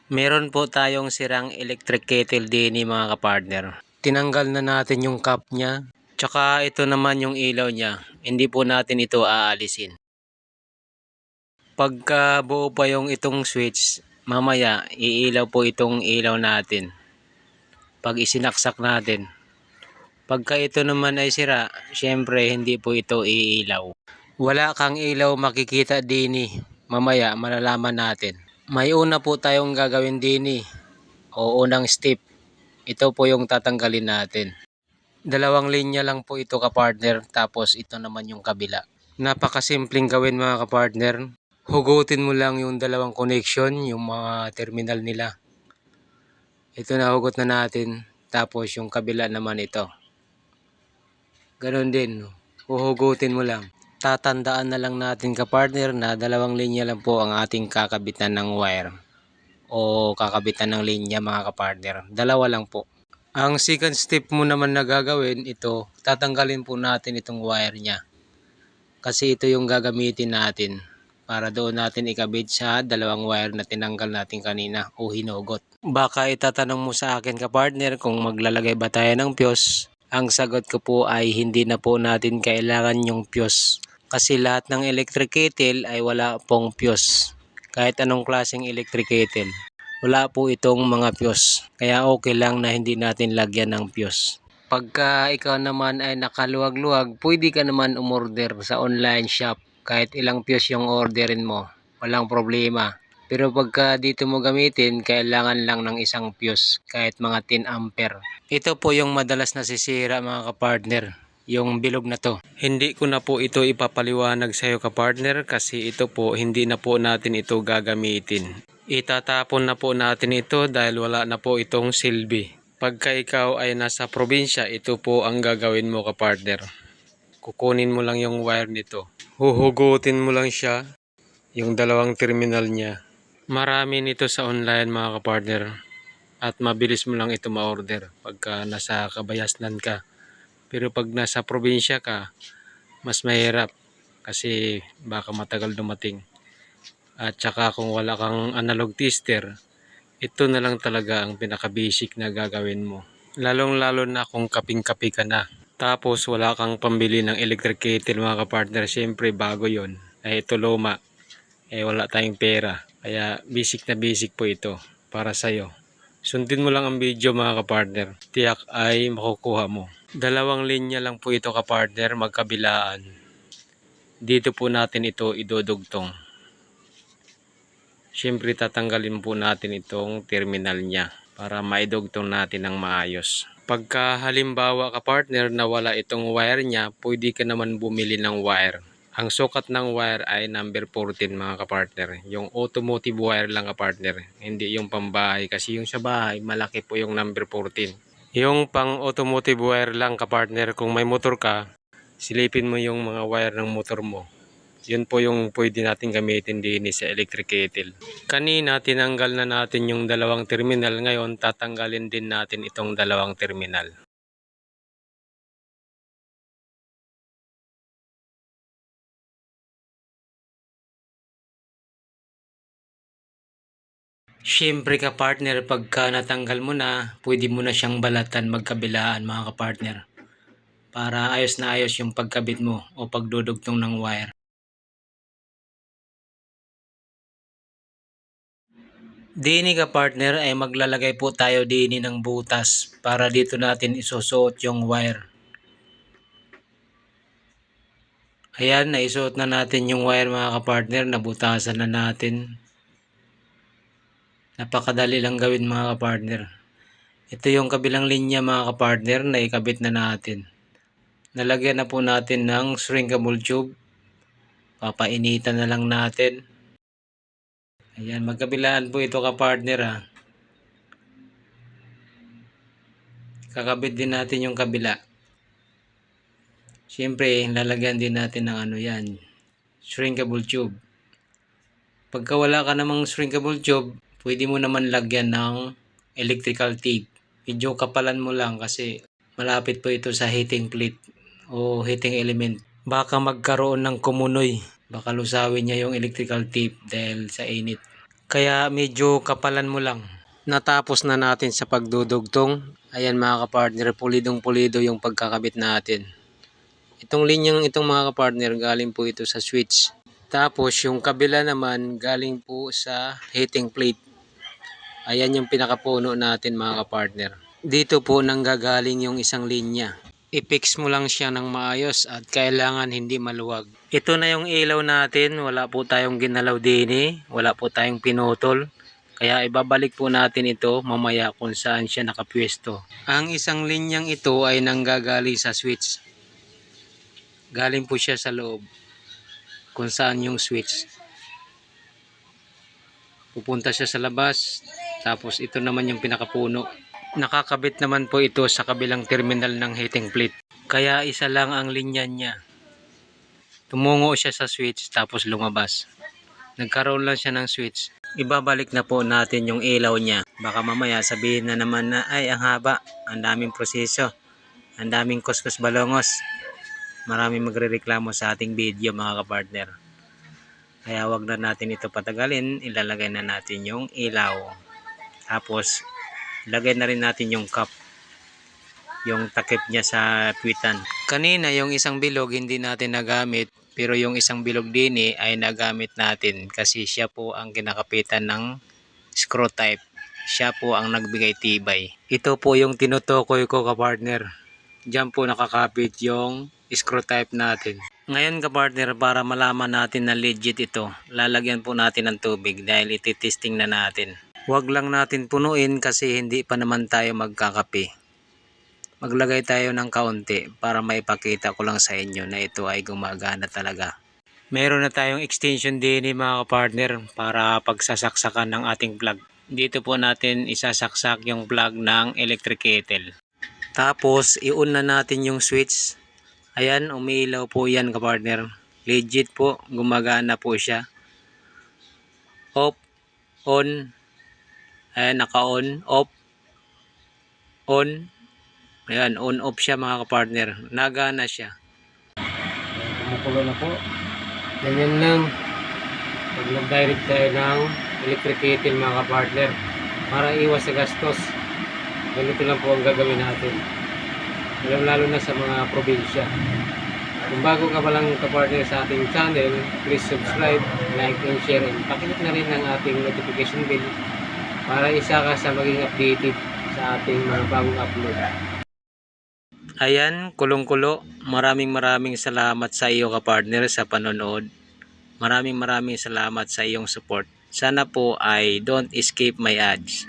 Meron po tayong sirang electric kettle din mga kapartner. Tinanggal na natin yung cap niya. Tsaka ito naman yung ilaw niya. Hindi po natin ito aalisin. Pagka buo pa yung itong switch, mamaya iilaw po itong ilaw natin. Pag isinaksak natin. Pagka ito naman ay sira, syempre hindi po ito iilaw. Wala kang ilaw makikita din. Mamaya malalaman natin. May una po tayong gagawin din o unang step. Ito po yung tatanggalin natin. Dalawang linya lang po ito kapartner, tapos ito naman yung kabila. Napakasimpleng gawin mga kapartner. Hugutin mo lang yung dalawang connection, yung mga terminal nila. Ito na hugot na natin, tapos yung kabila naman ito. Ganon din, huhugutin mo lang. Tatandaan na lang natin kapartner na dalawang linya lang po ang ating kakabitan ng wire o kakabitan ng linya mga kapartner. Dalawa lang po. Ang second step mo naman na gagawin, ito, tatanggalin po natin itong wire niya. Kasi ito yung gagamitin natin para doon natin ikabit sa dalawang wire na tinanggal natin kanina o hinugot. Baka itatanong mo sa akin kapartner kung maglalagay ba tayo ng fuse. Ang sagot ko po ay hindi na po natin kailangan yung fuse. Kasi lahat ng electric kettle ay wala pong fuse. Kahit anong klaseng electric kettle. Wala po itong mga fuse. Kaya okay lang na hindi natin lagyan ng fuse. Pagka ikaw naman ay nakaluwag-luwag, pwede ka naman umorder sa online shop. Kahit ilang fuse yung orderin mo. Walang problema. Pero pagka dito mo gamitin, kailangan lang ng isang fuse. Kahit mga 10 ampere. Ito po yung madalas nasisira mga kapartner. Yung bilog na to. Hindi ko na po ito ipapaliwanag sa iyo kapartner kasi ito po hindi na po natin ito gagamitin. Itatapon na po natin ito dahil wala na po itong silbi. Pagka ikaw ay nasa probinsya, ito po ang gagawin mo kapartner. Kukunin mo lang yung wire nito. Huhugutin mo lang siya, yung dalawang terminal niya. Marami nito sa online mga kapartner. At mabilis mo lang ito ma-order pagka nasa kabayasnan ka. Pero pag nasa probinsya ka, mas mahirap kasi baka matagal dumating. At saka kung wala kang analog tester, ito na lang talaga ang pinaka-basic na gagawin mo. Lalong-lalo na kung kaping-kapi ka na. Tapos wala kang pambili ng electric kettle mga kapartner. Siyempre bago yon. Ito luma. Wala tayong pera. Kaya basic na basic po ito para sa'yo. Sundin mo lang ang video mga kapartner. Tiyak ay makukuha mo. Dalawang linya lang po ito kapartner, magkabilaan. Dito po natin ito idudugtong. Siyempre tatanggalin po natin itong terminal niya para maidugtong natin ng maayos. Pagka halimbawa kapartner na wala itong wire niya, pwede ka naman bumili ng wire. Ang sukat ng wire ay number 14 mga kapartner. Yung automotive wire lang kapartner. Hindi yung pambahay kasi yung sa bahay malaki po yung number 14. Yung pang automotive wire lang kapartner, kung may motor ka, silipin mo yung mga wire ng motor mo. Yun po yung pwede natin gamitin din sa electric kettle. Kanina tinanggal na natin yung dalawang terminal. Ngayon tatanggalin din natin itong dalawang terminal. Siyempre ka-partner, pagka natanggal mo na, pwede mo na siyang balatan magkabilaan mga ka-partner. Para ayos na ayos yung pagkabit mo o pagdudugtong ng wire. Dini ka-partner ay maglalagay po tayo dini ng butas para dito natin isusuot yung wire. Ayan, naisuot na natin yung wire mga ka-partner, nabutasan na natin. Napakadali lang gawin mga kapartner. Ito yung kabilang linya mga kapartner na ikabit na natin. Nalagyan na po natin ng shrinkable tube. Papainitan na lang natin. Ayan, magkabilaan po ito kapartner ha. Kakabit din natin yung kabila. Siyempre, lalagyan din natin ng ano yan, shrinkable tube. Pagka wala ka namang shrinkable tube, pwede mo naman lagyan ng electrical tape. Medyo kapalan mo lang kasi malapit po ito sa heating plate o heating element. Baka magkaroon ng kumunoy. Baka lusawin niya yung electrical tape dahil sa init. Kaya medyo kapalan mo lang. Natapos na natin sa pagdudugtong. Ayan mga kapartner, pulidong pulido yung pagkakabit natin. Itong linyang itong mga kapartner, galing po ito sa switch. Tapos yung kabila naman galing po sa heating plate. Ayan yung pinakapuno natin mga kapartner. Dito po nanggagaling yung isang linya. I-fix mo lang siya ng maayos at kailangan hindi maluwag. Ito na yung ilaw natin, wala po tayong ginalaw din, wala po tayong pinutol. Kaya ibabalik po natin ito mamaya kung saan siya nakapwesto. Ang isang linyang ito ay nanggagaling sa switch. Galing po siya sa loob kung saan yung switch. Pupunta siya sa labas. Tapos ito naman yung pinakapuno. Nakakabit naman po ito sa kabilang terminal ng heating plate. Kaya isa lang ang linya niya. Tumungo siya sa switch tapos lumabas. Nagkaroon lang siya ng switch. Ibabalik na po natin yung ilaw niya. Baka mamaya sabihin na naman na ay ang haba, ang daming proseso, ang daming kuskus balongos. Maraming magrereklamo sa ating video mga kapartner. Kaya wag na natin ito patagalin, ilalagay na natin yung ilaw. Tapos ilagay na rin natin yung cup, yung takip niya sa puwitan. Kanina yung isang bilog hindi natin nagamit, pero yung isang bilog din ay nagamit natin kasi siya po ang kinakapitan ng screw type. Siya po ang nagbigay tibay. Ito po yung tinutukoy ko kapartner. Diyan po nakakapit yung screw type natin. Ngayon kapartner, para malaman natin na legit ito, lalagyan po natin ng tubig dahil ititesting na natin. Huwag lang natin punuin kasi hindi pa naman tayo magkakape. Maglagay tayo ng kaunti para maipakita ko lang sa inyo na ito ay gumagana talaga. Meron na tayong extension din mga kapartner para pagsasaksakan ng ating plug. Dito po natin isasaksak yung plug ng electric kettle. Tapos i-on na natin yung switch. Ayan, umiilaw po yan kapartner. Legit po, gumagana po siya. Off, on, ayan naka-on, off, on. Ayan, on-off siya mga kapartner. Nagana siya. Kumukulo na po. Ganyan lang. Pag nag-direct tayo ng electric kettle mga kapartner. Para iwas sa gastos. Ganito lang po ang gagawin natin. Lalo na sa mga probinsya. Kung bago ka pa lang kapartner sa ating channel, please subscribe, like, and share. And pakiclick na rin ang ating notification bell para isa ka sa maging updated sa ating mga bagong upload. Ayan, kulong-kulo. Maraming salamat sa iyo kapartner sa panonood. Maraming salamat sa iyong support. Sana po ay don't escape my ads.